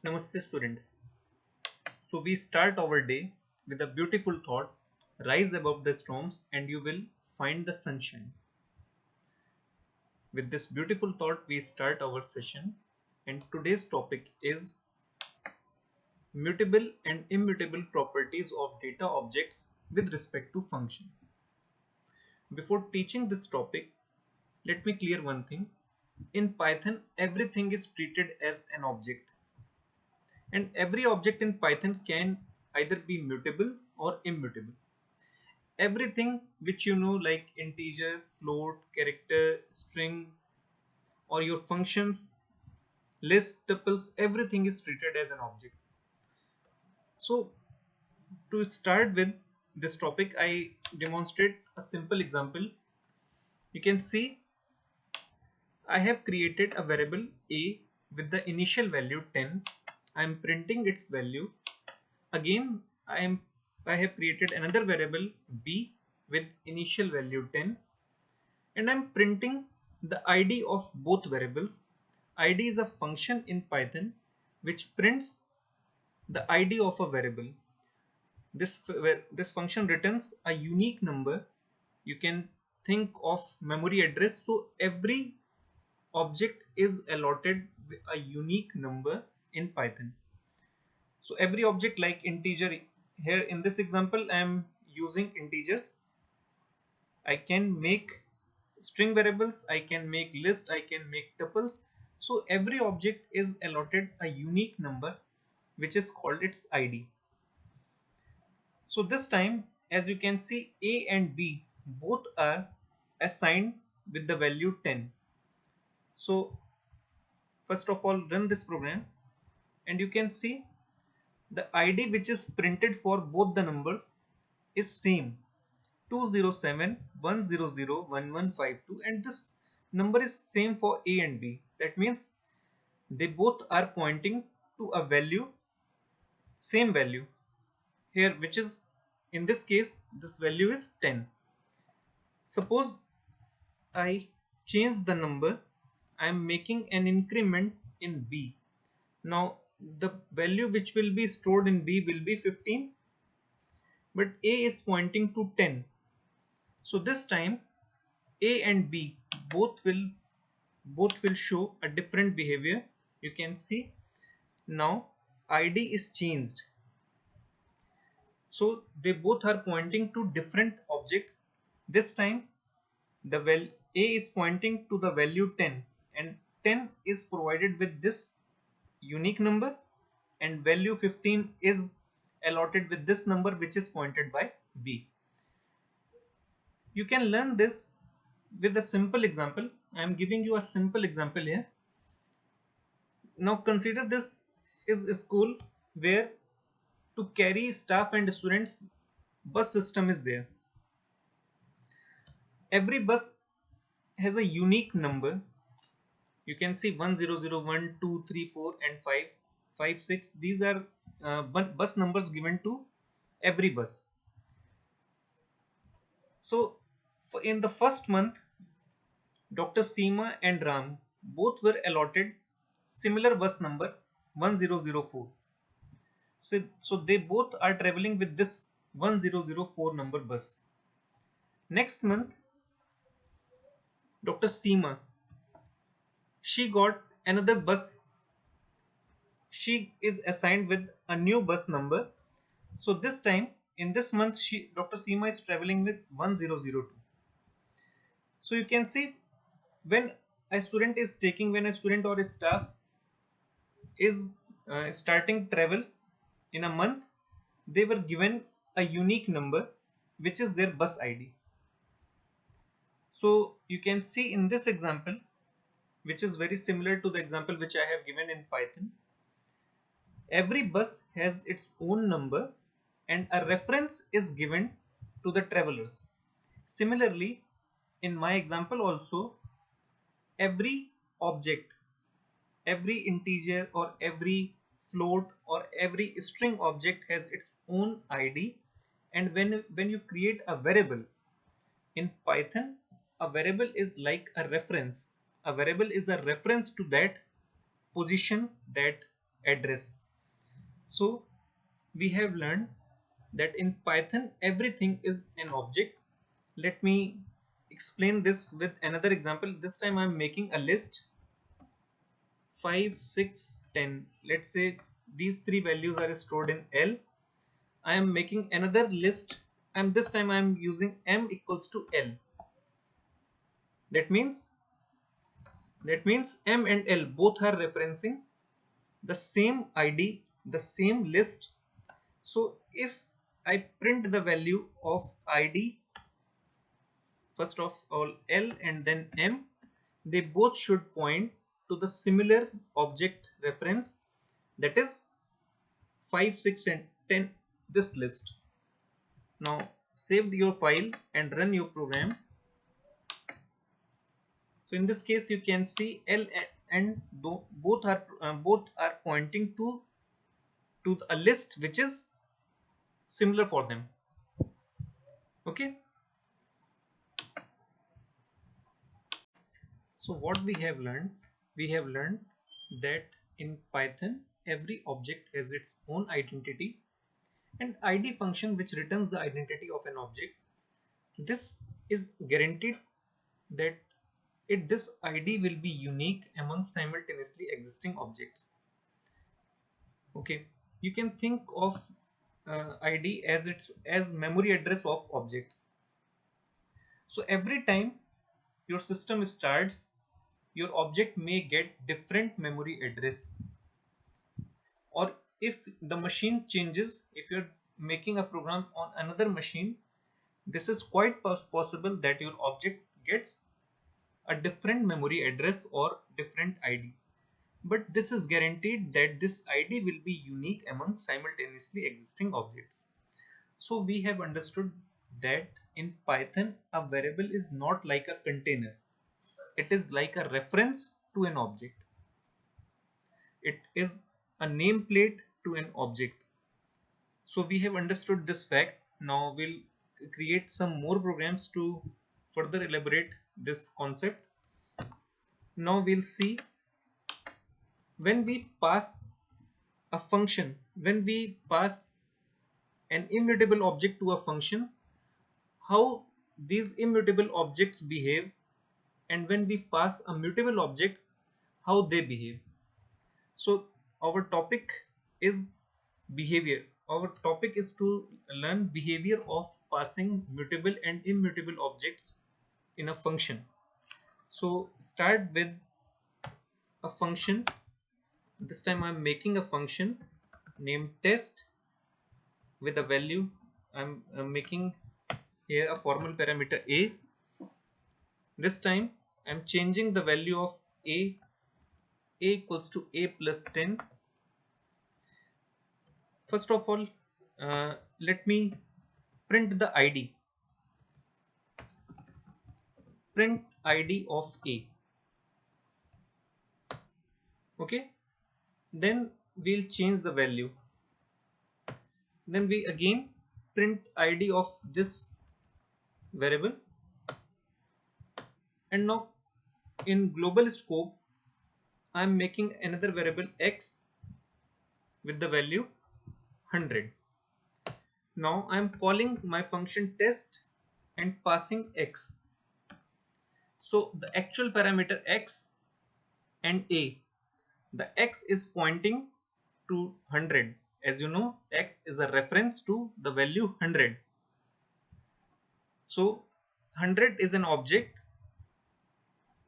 Namaste students. So we start our day with a beautiful thought, rise above the storms and you will find the sunshine. With this beautiful thought we start our session, and today's topic is mutable and immutable properties of data objects with respect to function. Before teaching this topic, let me clear one thing. In Python, everything is treated as an object, and every object in Python can either be mutable or immutable. Everything which you know, like integer, float, character, string, or your functions, list, tuples, everything is treated as an object. So to start with this topic, I demonstrate a simple example. You can see I have created a variable a with the initial value 10. I am printing its value. Again, I have created another variable b with initial value 10, and I'm printing the id of both variables. Id is a function in Python which prints the id of a variable. This function returns a unique number. You can think of memory address. So every object is allotted with a unique number in Python. So every object, like integer, here in this example I am using integers. I can make string variables, I can make list, I can make tuples. So every object is allotted a unique number which is called its ID. So this time, as you can see, A and B both are assigned with the value 10. So first of all, run this program and you can see the ID which is printed for both the numbers is same, 20710011152, and this number is same for A and B. That means they both are pointing to a value, same value here, which is, in this case, this value is 10. Suppose I change the number, I am making an increment in B. Now the value which will be stored in B will be 15, but A is pointing to 10. So this time A and B both will show a different behavior. You can see now ID is changed. So they both are pointing to different objects. This time the A is pointing to the value 10, and 10 is provided with this unique number, and value 15 is allotted with this number which is pointed by B. You can learn this with a simple example. I am giving you a simple example here. Now consider this is a school where to carry staff and students, bus system is there. Every bus has a unique number. You can see 1001, 2, 3, 4 and 5, 5, 6. These are bus numbers given to every bus. So in the first month, Dr. Seema and Ram both were allotted similar bus number 1004. So they both are traveling with this 1004 number bus. Next month, Dr. Seema, she got another bus. She is assigned with a new bus number. So this time, in this month, Dr. Seema is traveling with 1002. So you can see when a student or a staff is starting travel in a month, they were given a unique number which is their bus ID. So you can see in this example, which is very similar to the example which I have given in Python, every bus has its own number and a reference is given to the travelers. Similarly, in my example also, every object, every integer or every float or every string object has its own ID. And when you create a variable in Python, a variable is like a reference. A variable is a reference to that position, that address. So we have learned that in Python everything is an object. Let me explain this with another example. This time I am making a list 5, 6, 10. Let's say these three values are stored in L. I am making another list and this time I am using M equals to L. That means M and L both are referencing the same ID, the same list. So if I print the value of ID, first of all L and then M, they both should point to the similar object reference, that is 5, 6 and 10, this list. Now save your file and run your program. So in this case you can see L and both are pointing to a list which is similar for them. Okay. So what we have learned? We have learned that in Python every object has its own identity, and ID function which returns the identity of an object. This is guaranteed that this ID will be unique among simultaneously existing objects. Okay, you can think of ID as memory address of objects. So every time your system starts, your object may get different memory address, or if the machine changes, if you're making a program on another machine, this is quite possible that your object gets a different memory address or different ID. But this is guaranteed that this ID will be unique among simultaneously existing objects. So we have understood that in Python a variable is not like a container. It is like a reference to an object. It is a nameplate to an object. So we have understood this fact. Now we'll create some more programs to further elaborate this concept. Now we'll see when we pass a function, when we pass an immutable object to a function, how these immutable objects behave, and when we pass a mutable objects, how they behave. So our topic is behavior. Our topic is to learn behavior of passing mutable and immutable objects in a function. So start with a function. This time I'm making a function named test with a value. I'm making here a formal parameter a. This time I'm changing the value of a equals to a plus 10. First of all, let me print the ID. Print ID of a. Okay. Then we'll change the value. Then we again print ID of this variable. And now in global scope, I'm making another variable x with the value 100. Now I'm calling my function test and passing x. So the actual parameter x and a, the x is pointing to 100. As you know, x is a reference to the value 100. So 100 is an object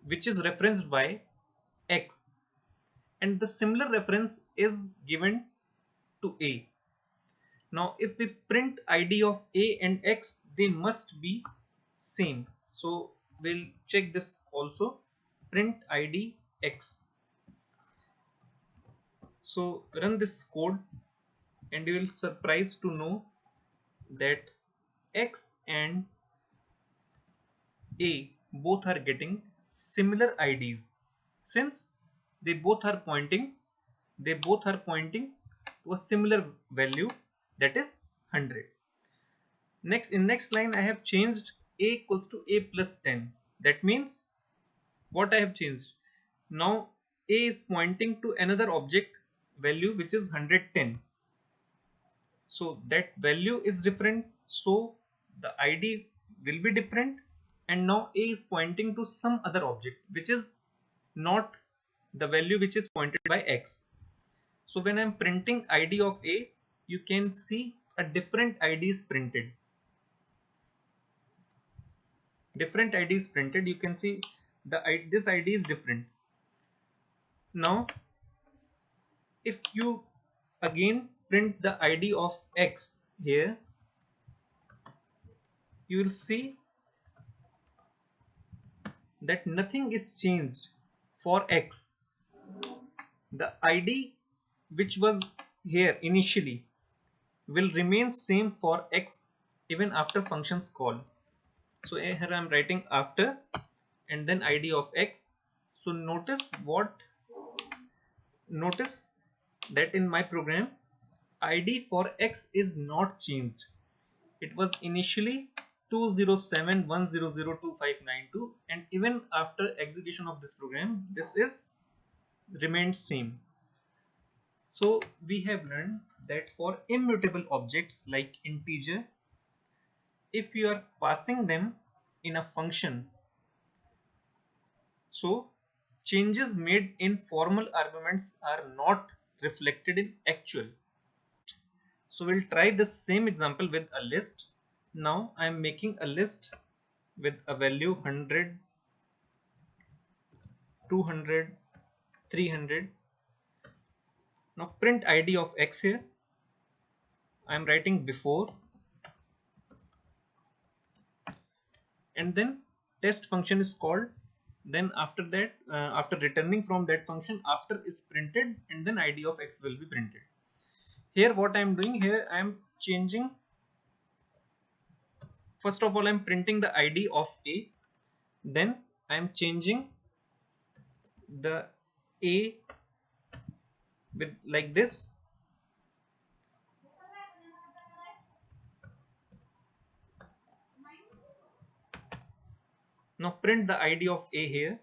which is referenced by x, and the similar reference is given to a. Now if we print ID of a and x, they must be same. So we'll check this also. Print ID x. So run this code and you will surprised to know that x and a both are getting similar IDs, since they both are pointing to a similar value, that is 100. Next, in next line I have changed a equals to a plus 10. That means what I have changed, now a is pointing to another object value which is 110. So that value is different, so the ID will be different, and now A is pointing to some other object which is not the value which is pointed by X. So when I'm printing ID of A, you can see a different ID is printed. Different ID is printed. You can see this ID is different. Now if you again print the ID of X here, you will see that nothing is changed for X. The ID which was here initially will remain same for X even after functions call. So here I am writing after and then ID of X. So notice that in my program ID for X is not changed. It was initially 20710025592, and even after execution of this program this is remained same. So we have learned that for immutable objects like integer, if you are passing them in a function, so changes made in formal arguments are not reflected in actual. So we'll try the same example with a list. Now I am making a list with a value 100, 200, 300. Now print ID of X here. I am writing before, and then test function is called. Then after that, after returning from that function, after is printed, and then ID of X will be printed. Here what I am doing here, I am changing. First of all, I am printing the ID of A. Then I am changing the A with like this. Now print the ID of A here.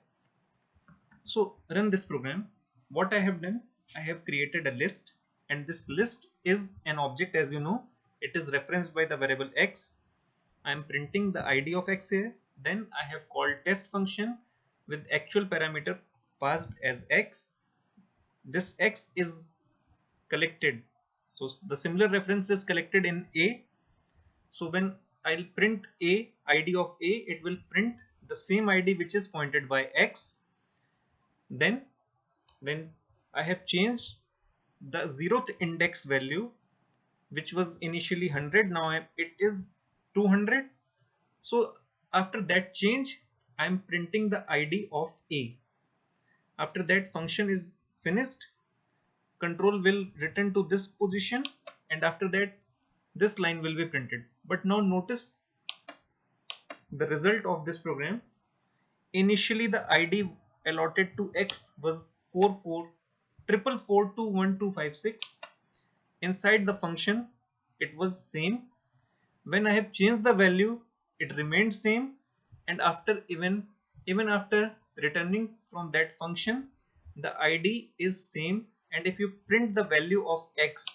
So run this program. What I have done, I have created a list, and this list is an object, as you know. It is referenced by the variable X. I am printing the ID of X here. Then I have called test function with actual parameter passed as X. This X is collected. So the similar reference is collected in A. So when I'll print A, ID of A, it will print the same ID which is pointed by X. Then when I have changed the 0th index value, which was initially 100, now it is 200. So after that change, I am printing the ID of A. After that function is finished, control will return to this position, and after that this line will be printed. But now notice the result of this program. Initially the ID allotted to X was 4444421256. Inside the function it was same. When I have changed the value, it remained same, and after even after returning from that function, the ID is same. And if you print the value of X,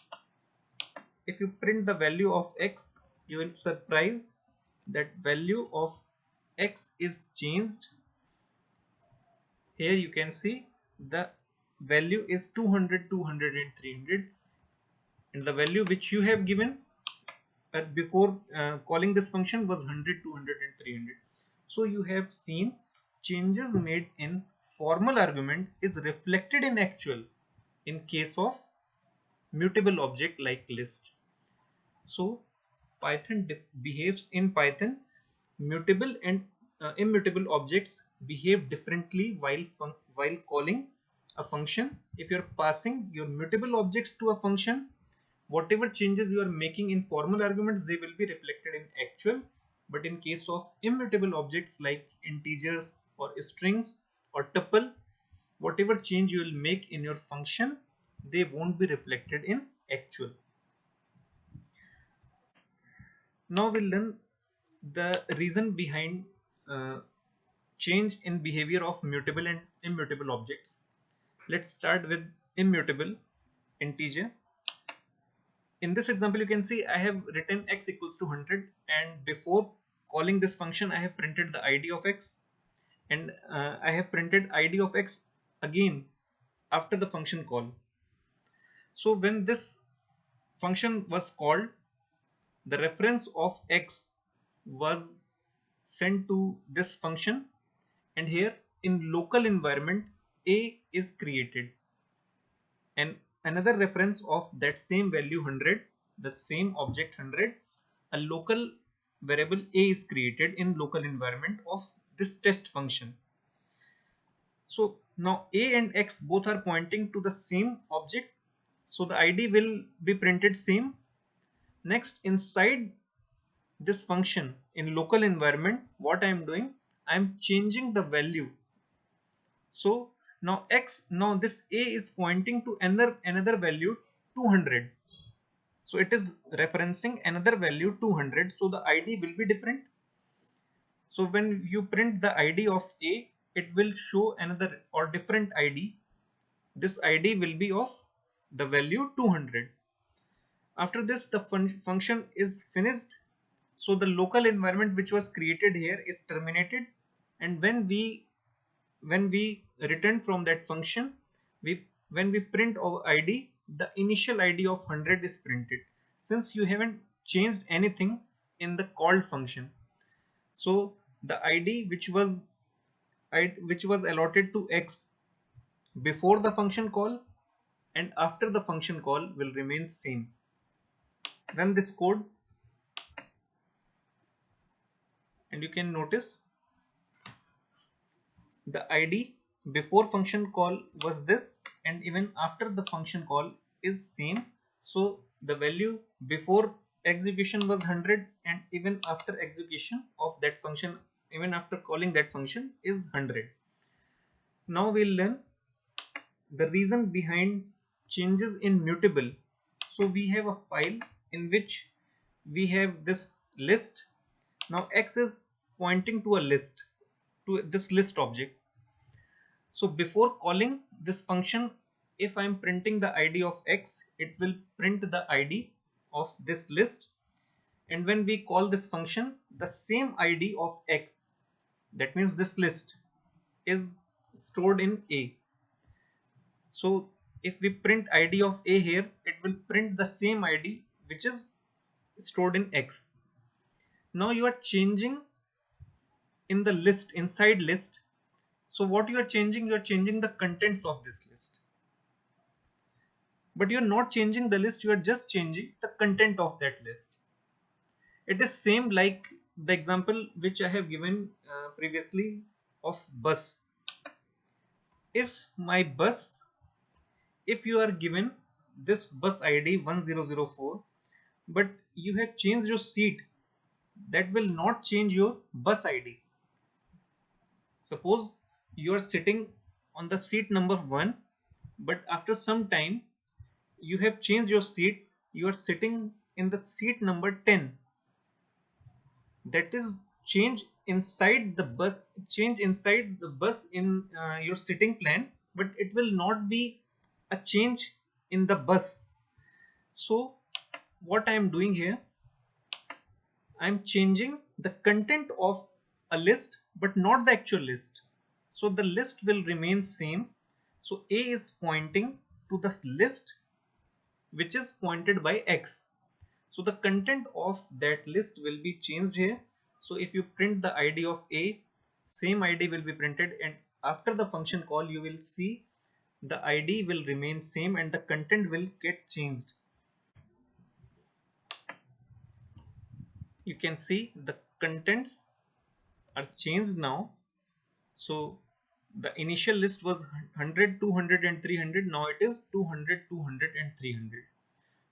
you will surprise that value of X is changed. Here you can see the value is 200, 200 and 300, and the value which you have given before calling this function was 100, 200 and 300. So you have seen changes made in formal argument is reflected in actual in case of mutable object like list. So Python behaves in Python, mutable and immutable objects behave differently while calling a function. If you are passing your mutable objects to a function, whatever changes you are making in formal arguments, they will be reflected in actual. But in case of immutable objects like integers or strings or tuple, whatever change you will make in your function, they won't be reflected in actual. Now we'll learn the reason behind change in behavior of mutable and immutable objects. Let's start with immutable. integer. In this example, you can see I have written x equals to 100, and before calling this function I have printed the id of x, and I have printed id of x again after the function call. So when this function was called, the reference of x was sent to this function, and here in local environment a is created, and another reference of that same value 100, the same object 100, a local variable a is created in local environment of this test function. So now a and x both are pointing to the same object, so the id will be printed same. Next, inside this function in local environment, what I am doing, I am changing the value. So now this a is pointing to another value 200. So it is referencing another value 200, so the id will be different. So when you print the id of a, it will show another or different id. This id will be of the value 200. After this, the function is finished. So the local environment which was created here is terminated, and when we return from that function, when we print our id, the initial id of 100 is printed, since you haven't changed anything in the called function. So the id which was allotted to x before the function call and after the function call will remain same. Run this code and you can notice the id before function call was this, and even after the function call is same. So the value before execution was 100, and even after execution of that function, even after calling that function, is 100. Now we'll learn the reason behind changes in mutable. So we have a file in which we have this list. Now x is pointing to a list, to this list object. So before calling this function, if I am printing the id of x, it will print the id of this list, and when we call this function, the same id of x, that means this list, is stored in a. So if we print id of a here, it will print the same id which is stored in x. Now you are changing in the list, inside list. So what you are changing the contents of this list, but you are not changing the list, you are just changing the content of that list. It is same like the example which I have given previously of bus. If my bus, if you are given this bus id 1004, but you have changed your seat, that will not change your bus id. Suppose you are sitting on the seat number 1, but after some time you have changed your seat, you are sitting in the seat number 10. That is change inside the bus in your sitting plan, but it will not be a change in the bus. So what I am doing here, I am changing the content of a list but not the actual list. So the list will remain same. So a is pointing to the list which is pointed by x. So the content of that list will be changed here. So if you print the id of a, same id will be printed, and after the function call you will see the id will remain same and the content will get changed. You can see the contents are changed now. So the initial list was 100, 200 and 300. Now it is 200, 200 and 300.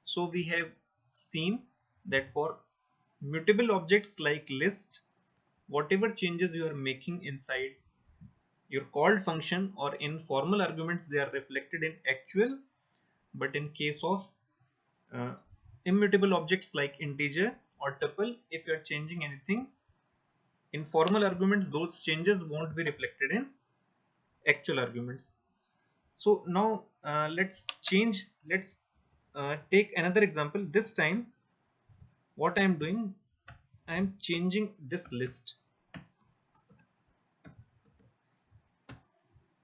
So we have seen that for mutable objects like list, whatever changes you are making inside your called function or in formal arguments, they are reflected in actual. But in case of uh, immutable objects like integer or tuple, if you are changing anything in formal arguments, those changes won't be reflected in actual arguments. So now let's take another example. This time what I am doing, I am changing this list.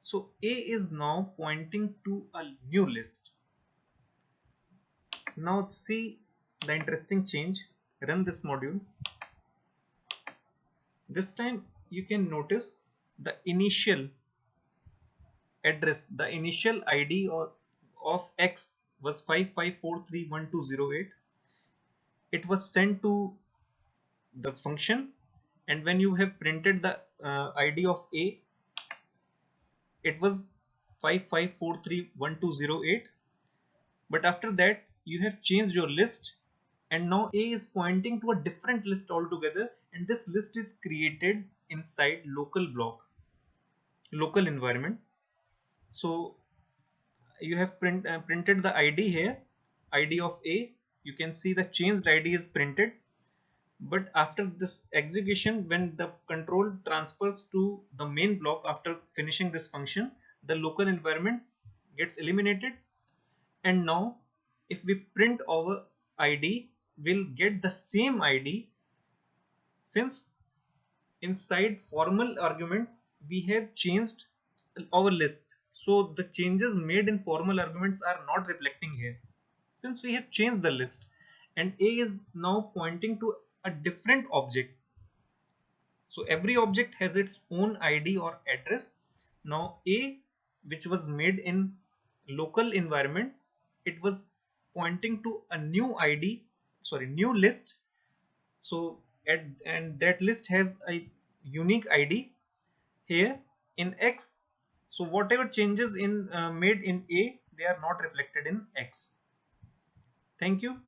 So A is now pointing to a new list. Now see the interesting change. Run this module. This time you can notice the initial address, the initial ID of X was 55431208. It was sent to the function, and when you have printed the ID of A, it was 55431208. But after that you have changed your list, and now A is pointing to a different list altogether, and this list is created inside local block, local environment. So you have printed the ID here, ID of A. You can see the changed ID is printed, but after this execution, when the control transfers to the main block after finishing this function, the local environment gets eliminated, and now if we print our ID, we'll get the same ID, since inside formal argument we have changed our list. So the changes made in formal arguments are not reflecting here, since we have changed the list, and A is now pointing to a different object. So every object has its own ID or address. Now A, which was made in local environment, it was pointing to a new ID, sorry, new list. So and that list has a unique ID here in X. So whatever changes in made in A, they are not reflected in X. Thank you.